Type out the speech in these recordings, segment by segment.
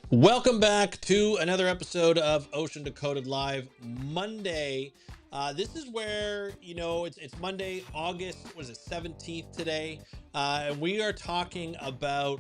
Welcome back to another episode of Ocean Decoded Live Monday. This is where it's Monday, August was it 17th today, and we are talking about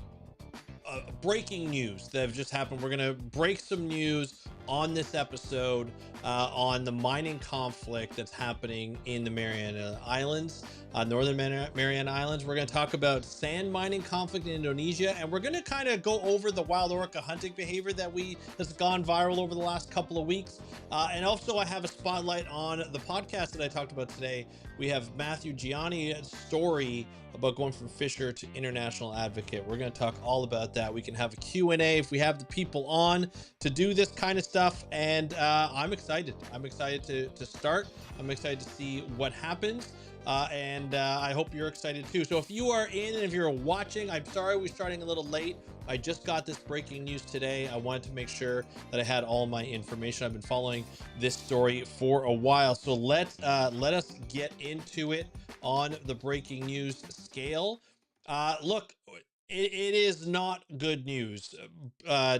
breaking news that have just happened. We're gonna break some news on this episode on the mining conflict that's happening in the Mariana Islands, Northern Mariana Islands. We're gonna talk about sand mining conflict in Indonesia, and we're gonna kind of go over the wild orca hunting behavior that's gone viral over the last couple of weeks. And also, I have a spotlight on the podcast that I talked about today. We have Matthew Gianni's story about going from fisher to international advocate. We're going to talk all about that. We can have a Q&A if we have the people on to do this kind of stuff. And I'm excited. I'm excited to start. I'm excited to see what happens. And I hope you're excited too. So if you are in and if you're watching, I'm sorry we're starting a little late. I just got this breaking news today. I wanted to make sure that I had all my information. I've been following this story for a while. So let us get into it on the breaking news scale. Look, it is not good news.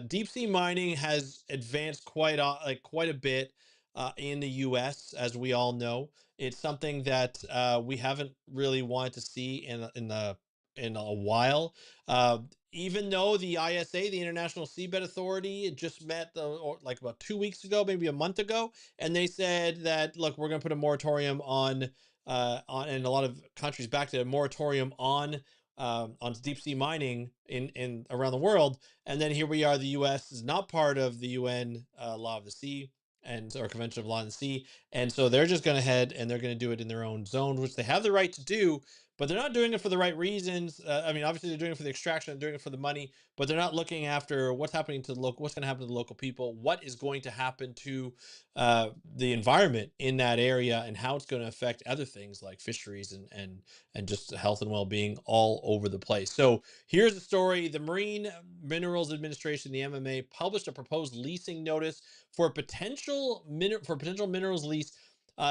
Deep sea mining has advanced quite a bit in the U.S., as we all know. It's something that we haven't really wanted to see in a while. Even though the ISA, the International Seabed Authority, just met like about 2 weeks ago, maybe a month ago, and they said that look, we're going to put a moratorium on and a lot of countries backed a moratorium on deep sea mining in around the world. And then here we are, the U.S. is not part of the UN Law of the Sea and or Convention of Law of the Sea, and so they're just going to head and they're going to do it in their own zone, which they have the right to do, but they're not doing it for the right reasons. I mean, obviously they're doing it for the extraction, they're doing it for the money, but they're not looking after what's happening to the local, what's going to happen to the local people, what is going to happen to the environment in that area, and how it's going to affect other things like fisheries and just health and well-being all over the place. So here's the story. The Marine Minerals Administration, the MMA, published a proposed leasing notice for a potential minerals lease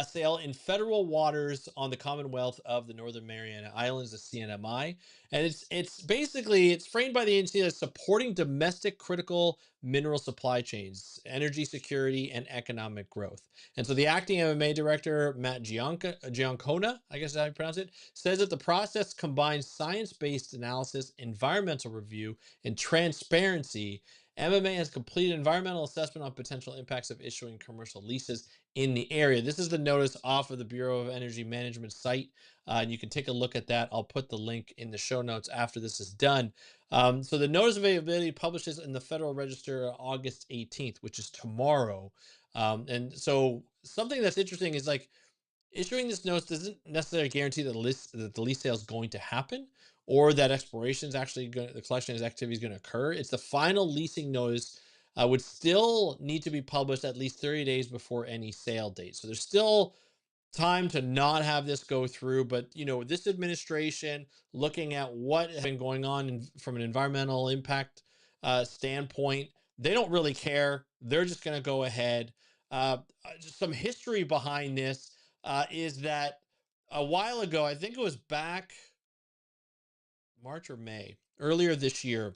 sale in federal waters on the Commonwealth of the Northern Mariana Islands, the CNMI. And it's basically it's framed by the agency as supporting domestic critical mineral supply chains, energy security, and economic growth. And so the acting MMA director, Matt Giancona, I guess is how you pronounce it, says that the process combines science-based analysis, environmental review, and transparency. MMA has completed environmental assessment on potential impacts of issuing commercial leases in the area. This is the notice off of the Bureau of Energy Management site, and you can take a look at that. I'll put the link in the show notes after this is done. So the notice of availability publishes in the Federal Register August 18th, which is tomorrow. And so something that's interesting is like issuing this notice doesn't necessarily guarantee that the lease sale is going to happen or that exploration is actually going the collection of activity is going to occur. It's the final leasing notice would still need to be published at least 30 days before any sale date. So there's still time to not have this go through, but this administration looking at what has been going on from an environmental impact standpoint, they don't really care. They're just going to go ahead. Just some history behind this is that a while ago, I think it was back March or May, earlier this year,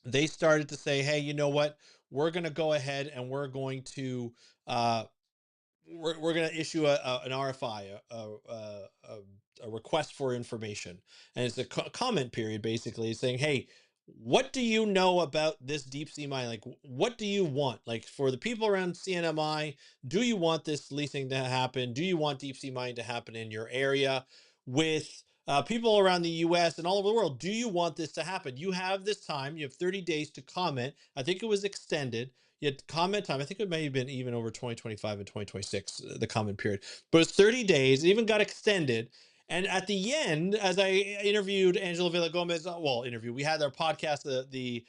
they started to say, hey, you know what, we're going to go ahead and uh, we're going to issue an RFI, a request for information, and it's a comment period, basically saying, "Hey, what do you know about this deep sea mine? Like, what do you want? Like, for the people around CNMI, do you want this leasing to happen? Do you want deep sea mining to happen in your area? With people around the U.S. and all over the world, do you want this to happen? You have this time. You have 30 days to comment. I think it was extended. You had comment time. I think it may have been even over 2025 and 2026, the comment period. But it's 30 days. It even got extended. And at the end, as I interviewed Angela Villa Gomez, we had our podcast, the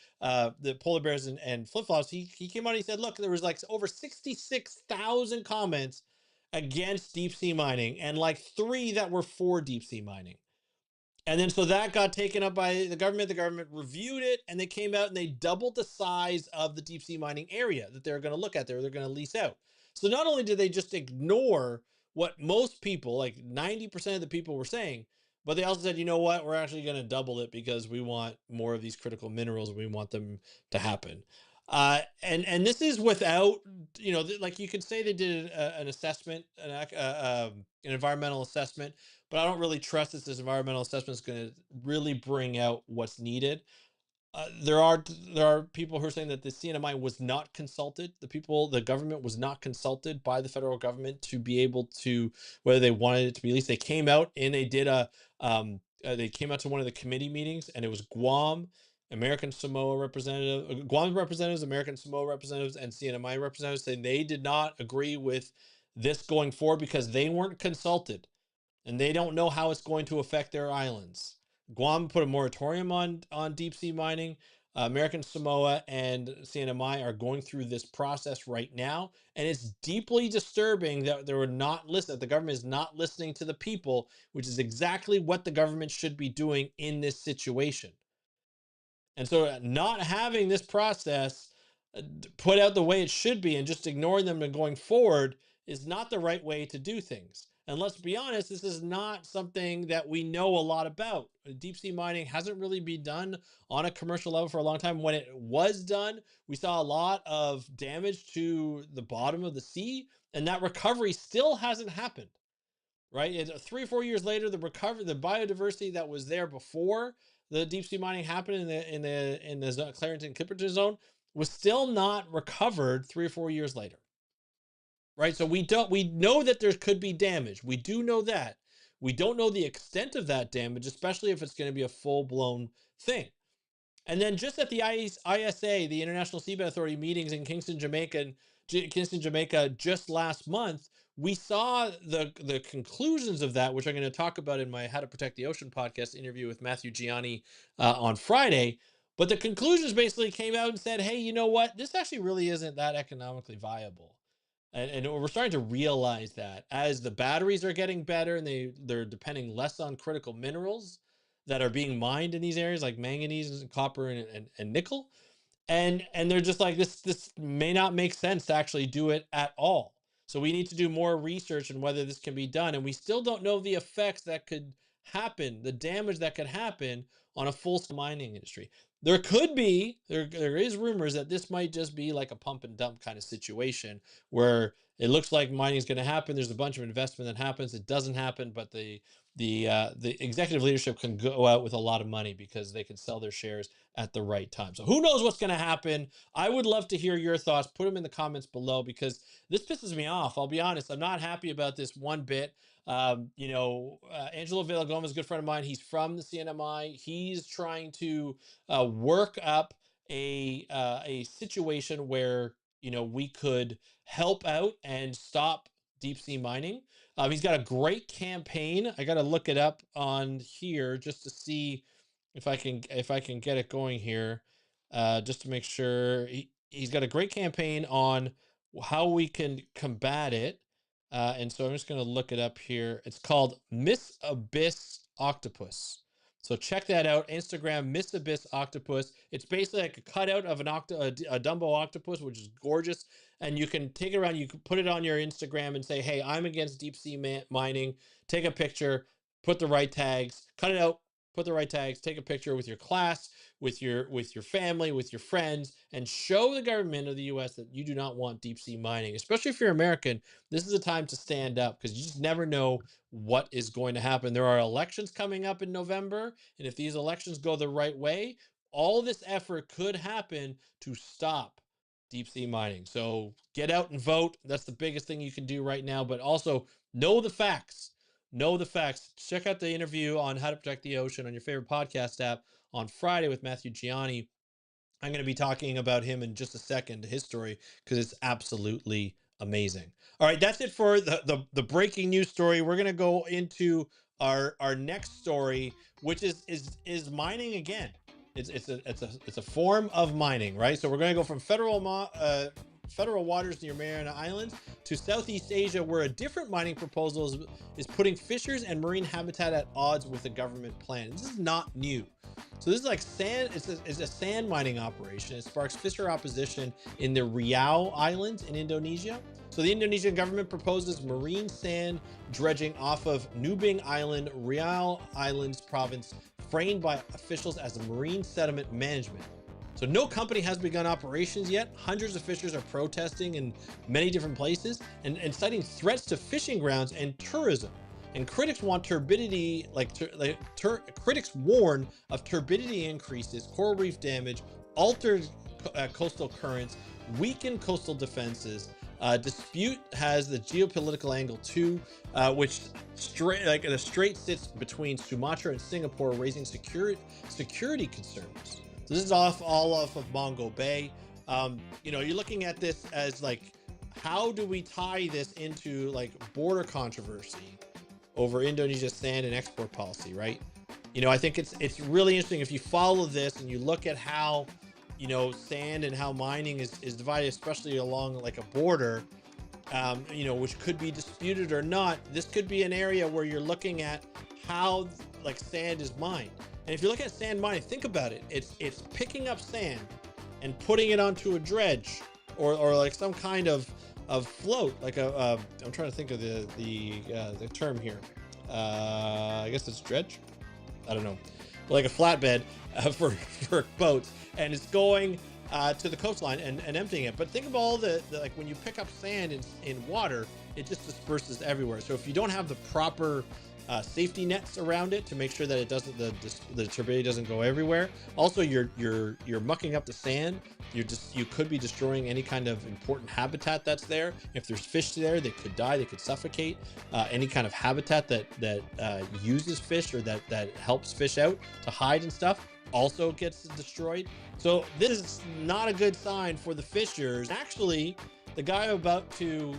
polar bears and flip flops. He came on. And he said, look, there was like over 66,000 comments against deep sea mining, and like 3 that were for deep sea mining. And then so that got taken up by the government. The government reviewed it, and they came out and they doubled the size of the deep sea mining area that they're going to look at there. They're going to lease out. So not only did they just ignore what most people, like 90% of the people, were saying, but they also said, you know what, we're actually going to double it because we want more of these critical minerals. We want them to happen. And this is without, like you could say they did an assessment, an environmental assessment, but I don't really trust that this environmental assessment is going to really bring out what's needed. There are people who are saying that the CNMI was not consulted. The government was not consulted by the federal government to be able to, whether they wanted it to be leased. They came out and they came out to one of the committee meetings, and it was Guam, Guam representatives, American Samoa representatives, and CNMI representatives saying they did not agree with this going forward because they weren't consulted and they don't know how it's going to affect their islands. Guam put a moratorium on deep sea mining. American Samoa and CNMI are going through this process right now, and it's deeply disturbing that they were not listening. The government is not listening to the people, which is exactly what the government should be doing in this situation. And so, not having this process put out the way it should be and just ignoring them and going forward is not the right way to do things. And let's be honest, this is not something that we know a lot about. Deep sea mining hasn't really been done on a commercial level for a long time. When it was done, we saw a lot of damage to the bottom of the sea, and that recovery still hasn't happened. Right? 3 or 4 years later, the biodiversity that was there before the deep sea mining happened in the Clarington-Clipperton zone was still not recovered 3 or 4 years later. Right? So we know that there could be damage. We do know that. We don't know the extent of that damage, especially if it's going to be a full-blown thing. And then just at the ISA, the International Seabed Authority meetings in Kingston, Jamaica, just last month, we saw the conclusions of that, which I'm going to talk about in my How to Protect the Ocean podcast interview with Matthew Gianni on Friday. But the conclusions basically came out and said, hey, you know what? This actually really isn't that economically viable. And we're starting to realize that as the batteries are getting better and they're depending less on critical minerals that are being mined in these areas like manganese and copper and nickel, and they're just like, this may not make sense to actually do it at all. So we need to do more research on whether this can be done, and we still don't know the effects that could happen, the damage that could happen on a full mining industry. There is rumors that this might just be like a pump and dump kind of situation where it looks like mining is going to happen. There's a bunch of investment that happens. It doesn't happen, but the executive leadership can go out with a lot of money because they can sell their shares at the right time. So who knows what's going to happen? I would love to hear your thoughts. Put them in the comments below because this pisses me off. I'll be honest. I'm not happy about this one bit. Angelo Villagoma is a good friend of mine. He's from the CNMI. He's trying to work up a situation where we could help out and stop deep sea mining. He's got a great campaign. I got to look it up on here just to see if I can get it going here, just to make sure. He's got a great campaign on how we can combat it. And so I'm just going to look it up here. It's called Miss Abyss Octopus. So check that out. Instagram, Miss Abyss Octopus. It's basically like a cutout of a Dumbo octopus, which is gorgeous. And you can take it around. You can put it on your Instagram and say, hey, I'm against deep sea mining. Take a picture, put the right tags, cut it out, put the right tags, take a picture with your class, with your family, with your friends, and show the government of the US that you do not want deep sea mining. Especially if you're American, this is a time to stand up because you just never know what is going to happen. There are elections coming up in November, and if these elections go the right way, all this effort could happen to stop deep sea mining. So get out and vote. That's the biggest thing you can do right now, but also know the facts. Know the facts. Check out the interview on How to Protect the Ocean on your favorite podcast app on Friday with Matthew Gianni. I'm going to be talking about him in just a second, his story, because it's absolutely amazing. All right, that's it for the breaking news story. We're going to go into our next story, which is mining again. It's a form of mining, right? So we're going to go from federal waters near Mariana Islands to Southeast Asia, where a different mining proposal is putting fishers and marine habitat at odds with the government plan. This is not new. So this is like sand. It's a sand mining operation. It sparks fisher opposition in the Riau Islands in Indonesia. So the Indonesian government proposes marine sand dredging off of Nubing Island, Riau Islands province, framed by officials as a marine sediment management. So no company has begun operations yet. Hundreds of fishers are protesting in many different places and citing threats to fishing grounds and tourism. And critics want turbidity, critics warn of turbidity increases, coral reef damage, altered coastal currents, weakened coastal defenses. Dispute has the geopolitical angle too, which the strait sits between Sumatra and Singapore, raising security concerns. So this is all off of Mongabay. You're looking at this as like, how do we tie this into like border controversy over Indonesia's sand and export policy, right? I think it's really interesting if you follow this and you look at how, sand and how mining is divided, especially along like a border, which could be disputed or not. This could be an area where you're looking at how like sand is mined. And if you look at sand mining, think about it. It's picking up sand and putting it onto a dredge or like some kind of float, like I'm trying to think of the term here. I guess it's dredge. I don't know, like a flatbed for boats, and it's going to the coastline and emptying it. But think of all the like when you pick up sand in water, it just disperses everywhere. So if you don't have the proper safety nets around it to make sure that it doesn't the turbidity doesn't go everywhere. Also, you're mucking up the sand. You could be destroying any kind of important habitat that's there. If there's fish there, they could die. They could suffocate. Any kind of habitat that uses fish or that helps fish out to hide and stuff also gets destroyed. So this is not a good sign for the fishers. Actually, the guy I'm about to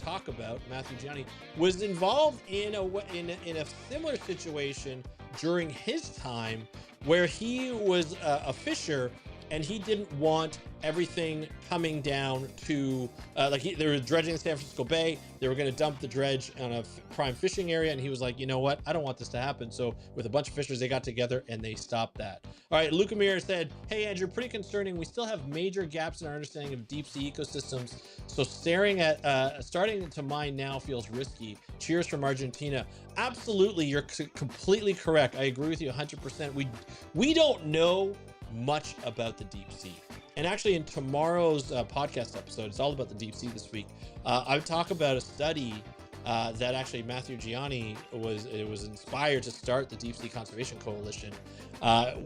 talk about, Matthew Gianni, was involved in a similar situation during his time, where he was a fisher and he didn't want everything coming down to they were dredging in San Francisco Bay. They were going to dump the dredge on a prime fishing area, and he was like, you know what, I don't want this to happen. So with a bunch of fishers, they got together and they stopped that. All right, Lucamir said, hey Andrew, pretty concerning. We still have major gaps in our understanding of deep sea ecosystems, so starting to mine now feels risky. Cheers from Argentina. Absolutely, you're completely correct. I agree with you 100%. We don't know much about the deep sea. And actually in tomorrow's podcast episode, it's all about the deep sea this week. I talk about a study that actually Matthew Gianni was inspired to start the Deep Sea Conservation Coalition,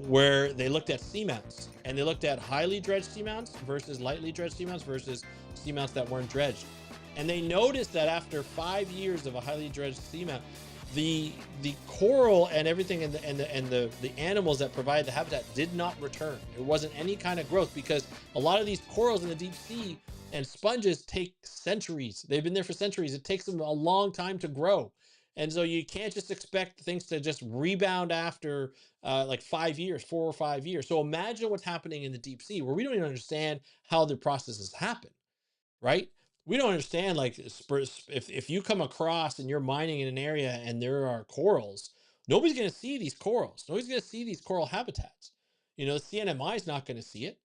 where they looked at seamounts, and they looked at highly dredged seamounts versus lightly dredged seamounts versus seamounts that weren't dredged. And they noticed that after 5 years of a highly dredged seamount, the coral and everything and the animals that provide the habitat did not return. There wasn't any kind of growth, because a lot of these corals in the deep sea and sponges take centuries. They've been there for centuries. It takes them a long time to grow. And so you can't just expect things to just rebound after like 5 years, 4 or 5 years. So imagine what's happening in the deep sea, where we don't even understand how the processes happen, right? We don't understand, like, if you come across and you're mining in an area and there are corals, nobody's going to see these corals. Nobody's going to see these coral habitats. The CNMI is not going to see it,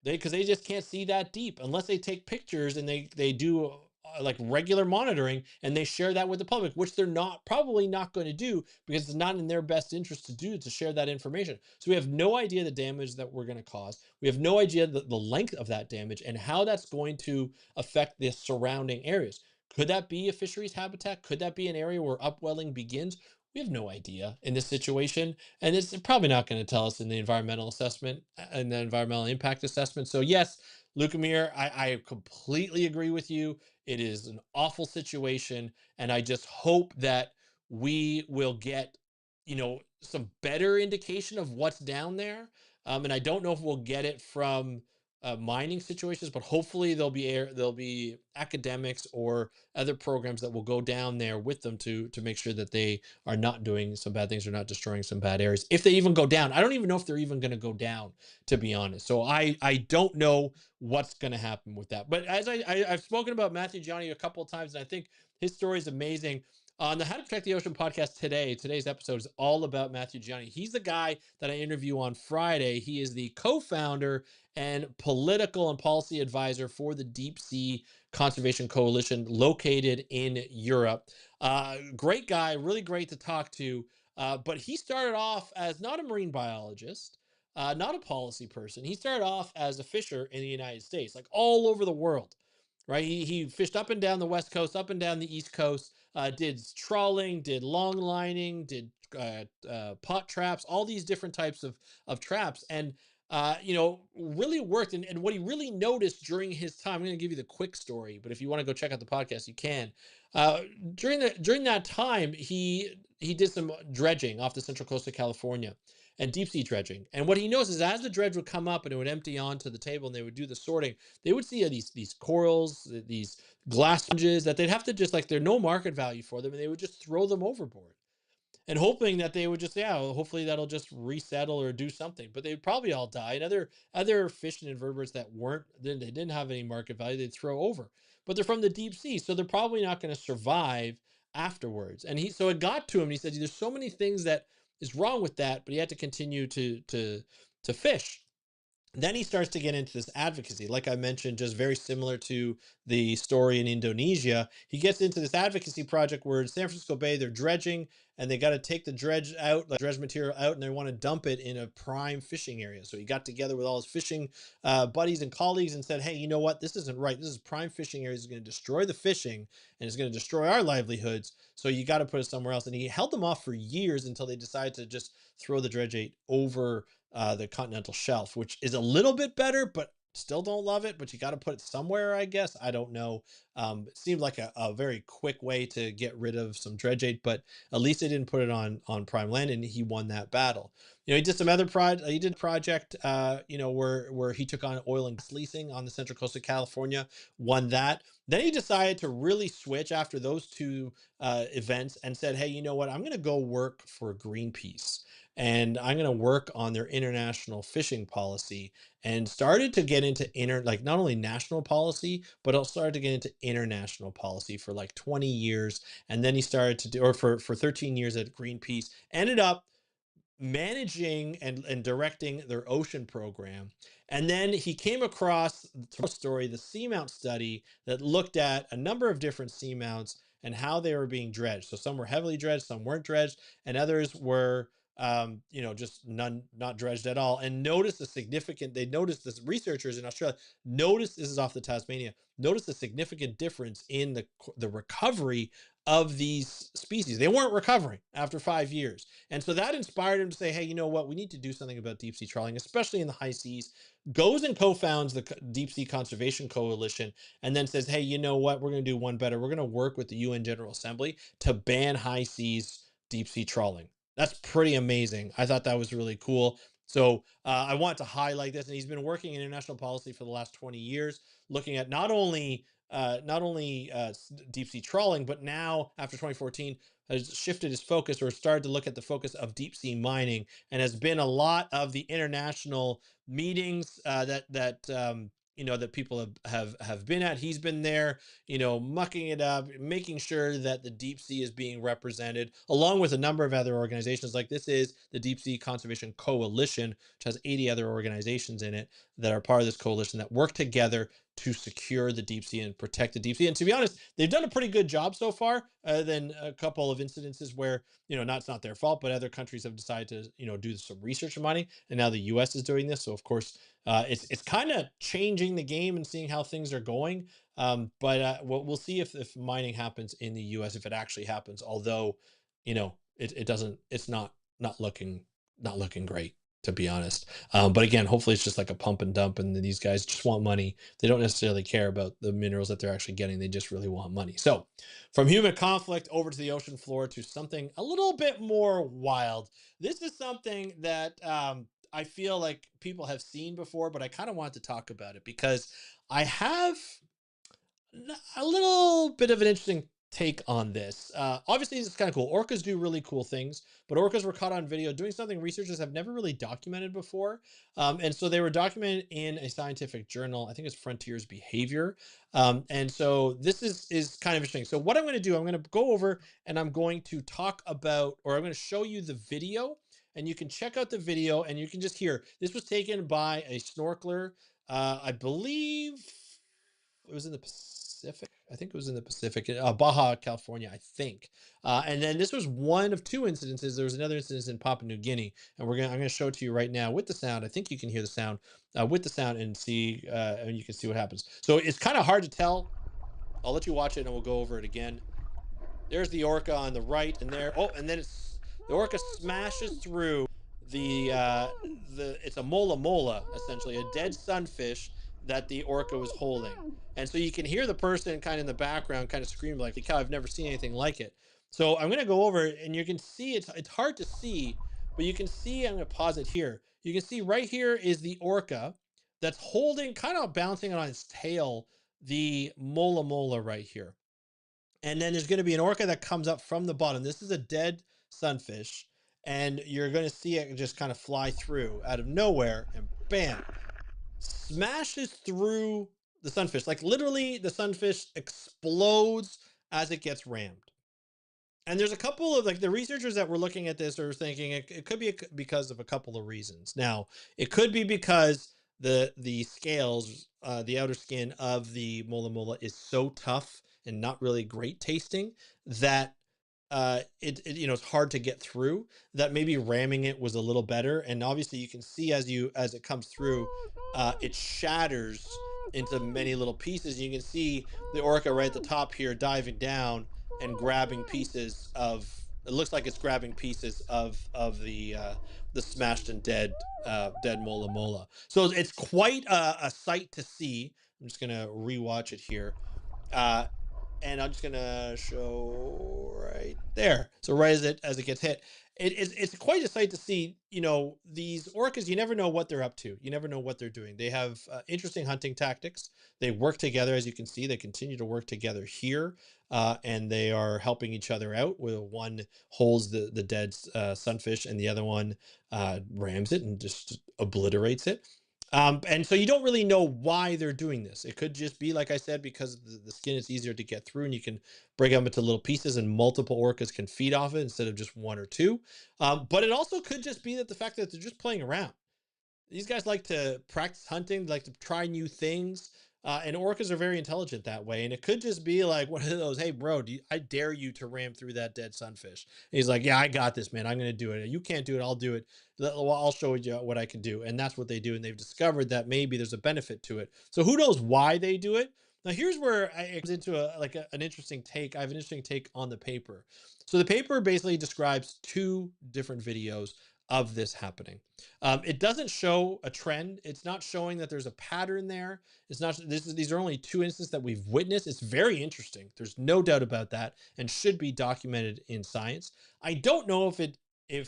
because they just can't see that deep unless they take pictures and they do like regular monitoring and they share that with the public, which they're probably not going to do, because it's not in their best interest to share that information. So we have no idea the damage that we're going to cause. We have no idea the length of that damage and how that's going to affect the surrounding areas. Could that be a fisheries habitat? Could that be an area where upwelling begins? We have no idea in this situation, and it's probably not going to tell us in the environmental assessment and the environmental impact assessment. So yes, Lucamir, I completely agree with you. It is an awful situation, and I just hope that we will get, some better indication of what's down there. And I don't know if we'll get it from mining situations, but hopefully there'll be academics or other programs that will go down there with them to make sure that they are not doing some bad things or not destroying some bad areas. If they even go down, I don't even know if they're even going to go down, to be honest. So I don't know what's going to happen with that. But as I've spoken about Matthew Gianni a couple of times, and I think his story is amazing. On the How to Protect the Ocean podcast today's episode is all about Matthew Gianni. He's the guy that I interview on Friday. He is the co-founder and political and policy advisor for the Deep Sea Conservation Coalition located in Europe. Great guy, really great to talk to. But he started off as not a marine biologist. not a policy person. He started off as a fisher in the United States, like all over the world, right? He fished up and down the West Coast, up and down the East Coast, did trawling, did long lining, did pot traps, all these different types of traps. And really worked. And what he really noticed during his time, I'm going to give you the quick story, but if you want to go check out the podcast, you can. Uh, during that time, he did some dredging off the central coast of California and deep sea dredging. And what he knows is as the dredge would come up and it would empty onto the table and they would do the sorting, they would see these corals, these glass sponges that they'd have to just like there's no market value for them, and they would just throw them overboard and hoping that they would just, yeah, well, hopefully that'll just resettle or do something. But they'd probably all die. And other fish and invertebrates that weren't, then they didn't have any market value, they'd throw over. But they're from the deep sea, so they're probably not going to survive afterwards. And so it got to him. And he said, there's so many things that is wrong with that, but he had to continue to fish. Then he starts to get into this advocacy, like I mentioned, just very similar to the story in Indonesia. He gets into this advocacy project where in San Francisco Bay they're dredging and they got to take the dredge out, like dredge material out, and they want to dump it in a prime fishing area. So he got together with all his fishing buddies and colleagues and said, hey, you know what, this isn't right, this is prime fishing area, it's going to destroy the fishing and it's going to destroy our livelihoods, so you got to put it somewhere else. And he held them off for years until they decided to just throw the dredgeate over the continental shelf, which is a little bit better, but still don't love it. But you got to put it somewhere, I guess. I don't know. It seemed like a very quick way to get rid of some dredgeate, but at least they didn't put it on prime land, and he won that battle. He did some other he did a project, where he took on oil and gas leasing on the central coast of California, won that. Then he decided to really switch after those two events and said, hey, you know what? I'm going to go work for Greenpeace and I'm going to work on their international fishing policy, and started to get into like not only national policy, but also started to get into international policy for like 20 years. And then he started to do, or for 13 years at Greenpeace, ended up managing and directing their ocean program. And then he came across the story, the seamount study that looked at a number of different seamounts and how they were being dredged. So some were heavily dredged, some weren't dredged, and others were just not dredged at all. And they noticed this, researchers in Australia noticed, this is off the Tasmania, noticed a significant difference in the recovery of these species. They weren't recovering after 5 years. And so that inspired him to say, hey, you know what? We need to do something about deep sea trawling, especially in the high seas. Goes and co-founds the Deep Sea Conservation Coalition, and then says, hey, you know what? We're going to do one better. We're going to work with the UN General Assembly to ban high seas deep sea trawling. That's pretty amazing. I thought that was really cool. So I want to highlight this. And he's been working in international policy for the last 20 years, looking at not only deep sea trawling, but now after 2014 has shifted his focus, or started to look at the focus of deep sea mining, and has been a lot of the international meetings that people have been at. He's been there, mucking it up, making sure that the deep sea is being represented, along with a number of other organizations. Like this is the Deep Sea Conservation Coalition, which has 80 other organizations in it that are part of this coalition that work together to secure the deep sea and protect the deep sea. And to be honest, they've done a pretty good job so far, other than a couple of incidences where, it's not their fault, but other countries have decided to, do some research mining. And now the US is doing this. So of course, it's kind of changing the game and seeing how things are going. But we'll see if mining happens in the US, if it actually happens, although, it's not looking great, to be honest. But again, hopefully it's just like a pump and dump, and these guys just want money. They don't necessarily care about the minerals that they're actually getting. They just really want money. So from human conflict over to the ocean floor to something a little bit more wild. This is something that I feel like people have seen before, but I kind of want to talk about it because I have a little bit of an interesting take on this. Obviously, it's kind of cool. Orcas do really cool things, but orcas were caught on video doing something researchers have never really documented before. And so they were documented in a scientific journal. I think it's Frontiers Behavior. And so this is kind of interesting. So what I'm going to do, I'm going to go over and I'm going to talk about, or I'm going to show you the video, and you can check out the video and you can just hear. This was taken by a snorkeler. I believe it was in the Pacific. Pacific. I think it was in the Pacific, Baja, California, I think. And then this was one of two incidences. There was another incident in Papua New Guinea, and I'm gonna show it to you right now with the sound. I think you can hear the sound with the sound and see, and you can see what happens. So it's kind of hard to tell. I'll let you watch it, and we'll go over it again. There's the orca on the right, and there. Oh, and then the orca smashes through the it's a mola mola, essentially a dead sunfish that the orca was holding. And so you can hear the person kind of in the background kind of scream like, cow, I've never seen anything like it. So I'm going to go over it, and you can see it's hard to see, but you can see, I'm going to pause it here. You can see right here is the orca that's holding, kind of bouncing on its tail, the mola mola right here. And then there's going to be an orca that comes up from the bottom. This is a dead sunfish, and you're going to see it just kind of fly through out of nowhere, and bam, smashes through the sunfish. Like literally, the sunfish explodes as it gets rammed. And there's a couple of, like, the researchers that were looking at this are thinking it could be because of a couple of reasons. Now, it could be because the scales, the outer skin of the mola mola is so tough and not really great tasting that it it's hard to get through, that maybe ramming it was a little better. And obviously you can see as it comes through, it shatters into many little pieces. You can see the orca right at the top here diving down and grabbing pieces of, it looks like it's grabbing pieces of the smashed and dead mola mola. So it's quite a sight to see. I'm just gonna rewatch it here. uh and I'm just gonna show right there. So right as it gets hit, it's quite a sight to see. These orcas, you never know what they're up to. You never know what they're doing. They have interesting hunting tactics. They work together, as you can see. They continue to work together here, and they are helping each other out. Where one holds the dead sunfish, and the other one rams it and just obliterates it. And so you don't really know why they're doing this. It could just be, like I said, because the skin is easier to get through, and you can break them into little pieces, and multiple orcas can feed off it instead of just one or two. But it also could just be that the fact that they're just playing around. These guys like to practice hunting, like to try new things. And orcas are very intelligent that way. And it could just be like one of those, hey, bro, I dare you to ram through that dead sunfish. And he's like, yeah, I got this, man. I'm going to do it. You can't do it. I'll do it. I'll show you what I can do. And that's what they do. And they've discovered that maybe there's a benefit to it. So who knows why they do it? Now, here's where it comes into an interesting take. I have an interesting take on the paper. So the paper basically describes two different videos of this happening. It doesn't show a trend. It's not showing that there's a pattern there. It's not. These are only two instances that we've witnessed. It's very interesting. There's no doubt about that, and should be documented in science. I don't know if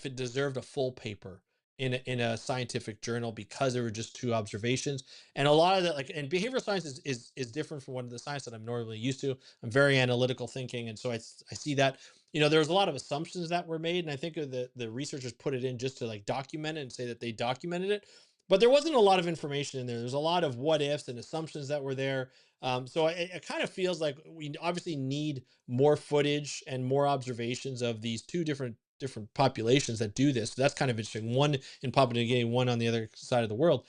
it deserved a full paper in a scientific journal, because there were just two observations. And a lot of that, like, and behavioral science is different from one of the science that I'm normally used to. I'm very analytical thinking, and so I see that. There was a lot of assumptions that were made, and I think the researchers put it in just to like document it and say that they documented it. But there wasn't a lot of information in there. There's a lot of what ifs and assumptions that were there. So it kind of feels like we obviously need more footage and more observations of these two different populations that do this. So that's kind of interesting. One in Papua New Guinea, one on the other side of the world.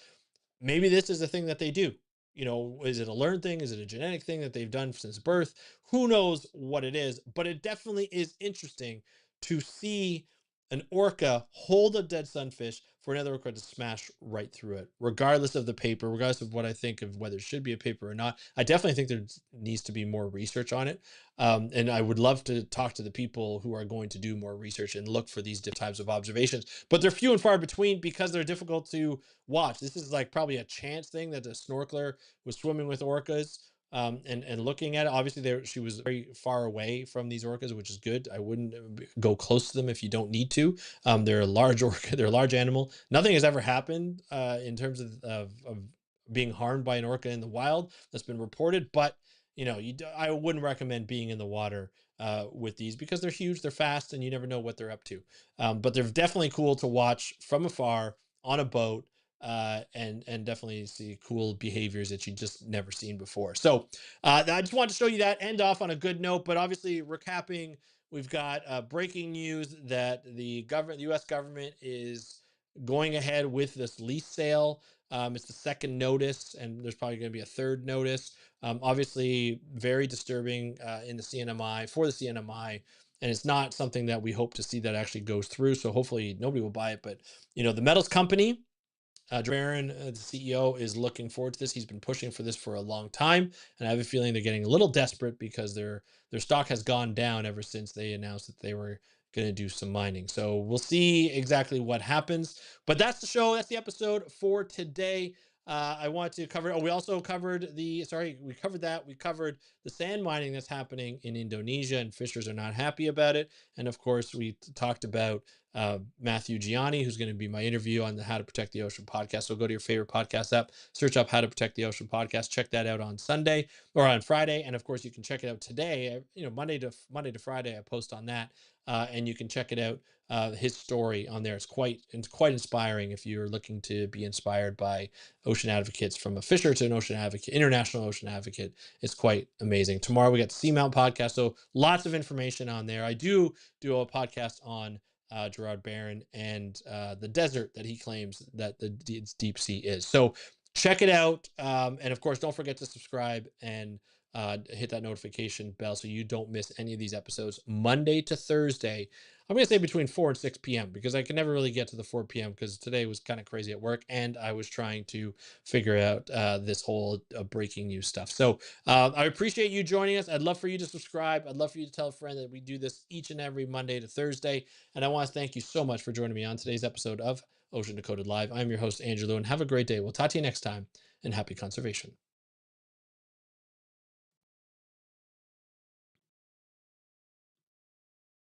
Maybe this is a thing that they do. Is it a learned thing? Is it a genetic thing that they've done since birth? Who knows what it is, but it definitely is interesting to see an orca hold a dead sunfish for another orca to smash right through it, regardless of the paper, regardless of what I think of whether it should be a paper or not. I definitely think there needs to be more research on it. And I would love to talk to the people who are going to do more research and look for these types of observations, but they're few and far between because they're difficult to watch. This is like probably a chance thing that the snorkeler was swimming with orcas, and looking at it. Obviously, she was very far away from these orcas, which is good. I wouldn't go close to them if you don't need to. They're a large orca. They're a large animal. Nothing has ever happened in terms of being harmed by an orca in the wild that's been reported. But I wouldn't recommend being in the water with these, because they're huge, they're fast, and you never know what they're up to. But they're definitely cool to watch from afar on a boat, and definitely see cool behaviors that you just never seen before. So I just wanted to show you that, end off on a good note. But obviously, recapping, we've got breaking news that the U.S. government is going ahead with this lease sale It's the second notice, and there's probably going to be a third notice. Obviously, very disturbing in the CNMI for the CNMI, and it's not something that we hope to see that actually goes through. So hopefully nobody will buy it. But the metals company, Barron, the CEO, is looking forward to this. He's been pushing for this for a long time, and I have a feeling they're getting a little desperate because their stock has gone down ever since they announced that they were going to do some mining. So we'll see exactly what happens. But that's the show. That's the episode for today. I want to cover. Oh, we also covered the. Sorry, we covered that. We covered the sand mining that's happening in Indonesia, and fishers are not happy about it. And of course, we talked about Matthew Gianni, who's going to be my interview on the How to Protect the Ocean podcast. So go to your favorite podcast app, search up How to Protect the Ocean podcast, check that out on Sunday or on Friday, and of course you can check it out today. Monday to Friday, I post on that, and you can check it out. His story on there is quite inspiring if you're looking to be inspired by ocean advocates, from a fisher to an ocean advocate, international ocean advocate. It's quite amazing. Tomorrow we got the Seamount podcast, so lots of information on there. I do a podcast on Gerard Barron and the desert that he claims that the deep sea is. So check it out, and of course, don't forget to subscribe and hit that notification bell so you don't miss any of these episodes. Monday to Thursday, I'm going to say between 4 and 6 p.m. because I can never really get to the 4 p.m. because today was kind of crazy at work and I was trying to figure out this whole breaking news stuff. So I appreciate you joining us. I'd love for you to subscribe. I'd love for you to tell a friend that we do this each and every Monday to Thursday. And I want to thank you so much for joining me on today's episode of Ocean Decoded Live. I'm your host, Andrew Lewin. Have a great day. We'll talk to you next time, and happy conservation.